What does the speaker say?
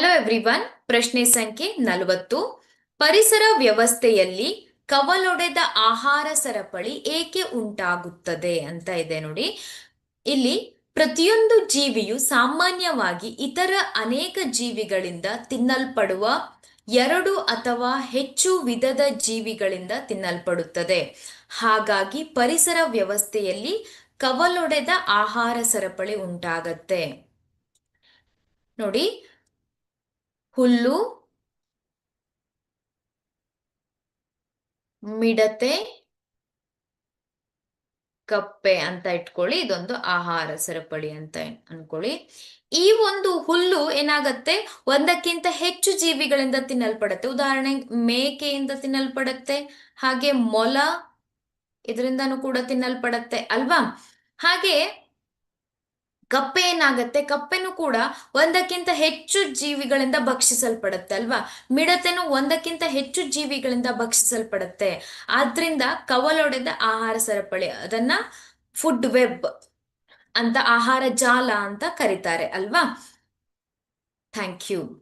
Hello everyone. ಪ್ರಶ್ನೆ ಸಂಖ್ಯೆ 40. ಪರಿಸರ ವ್ಯವಸ್ಥೆಯಲ್ಲಿ ಕವಲೊಡೆದ ಆಹಾರ ಸರಪಳಿ ಏಕೆ ಉಂಟಾಗುತ್ತದೆ ಅಂತ ಇದೆ ನೋಡಿ. ಇಲ್ಲಿ ಪ್ರತಿಯೊಂದು ಜೀವಿಯು ಸಾಮಾನ್ಯವಾಗಿ ಇತರ ಅನೇಕ ಜೀವಿಗಳಿಂದ ತಿನ್ನಲ್ಪಡುವ ಎರಡು ಅಥವಾ ಹೆಚ್ಚು ವಿಧದ ಜೀವಿಗಳಿಂದ ತಿನ್ನಲ್ಪಡುತ್ತದೆ. ಹಾಗಾಗಿ ಪರಿಸರ ವ್ಯವಸ್ಥೆಯಲ್ಲಿ ಕವಲೊಡೆದ ಆಹಾರ ಸರಪಳಿ ಉಂಟಾಗತ್ತೆ ನೋಡಿ. ಹುಲ್ಲು, ಮಿಡತೆ, ಕಪ್ಪೆ ಅಂತ ಇಟ್ಕೊಳ್ಳಿ. ಇದೊಂದು ಆಹಾರ ಸರಪಳಿ ಅಂತ ಅನ್ಕೊಳ್ಳಿ. ಈ ಒಂದು ಹುಲ್ಲು ಏನಾಗತ್ತೆ, ಒಂದಕ್ಕಿಂತ ಹೆಚ್ಚು ಜೀವಿಗಳಿಂದ ತಿನ್ನಲ್ಪಡತ್ತೆ. ಉದಾಹರಣೆ, ಮೇಕೆಯಿಂದ ತಿನ್ನಲ್ಪಡತ್ತೆ, ಹಾಗೆ ಮೊಲ ಇದರಿಂದನೂ ಕೂಡ ತಿನ್ನಲ್ಪಡತ್ತೆ ಅಲ್ವಾ. ಹಾಗೆ ಕಪ್ಪೆ ಏನಾಗತ್ತೆ, ಕಪ್ಪೆನೂ ಕೂಡ ಒಂದಕ್ಕಿಂತ ಹೆಚ್ಚು ಜೀವಿಗಳಿಂದ ಭಕ್ಷಿಸಲ್ಪಡುತ್ತೆ ಅಲ್ವಾ. ಮಿಡತೆನೂ ಒಂದಕ್ಕಿಂತ ಹೆಚ್ಚು ಜೀವಿಗಳಿಂದ ಭಕ್ಷಿಸಲ್ಪಡುತ್ತೆ. ಆದ್ರಿಂದ ಕವಲೊಡೆದ ಆಹಾರ ಸರಪಳಿ, ಅದನ್ನ ಫುಡ್ ವೆಬ್ ಅಂತ, ಆಹಾರ ಜಾಲ ಅಂತ ಕರೀತಾರೆ ಅಲ್ವಾ. Thank you.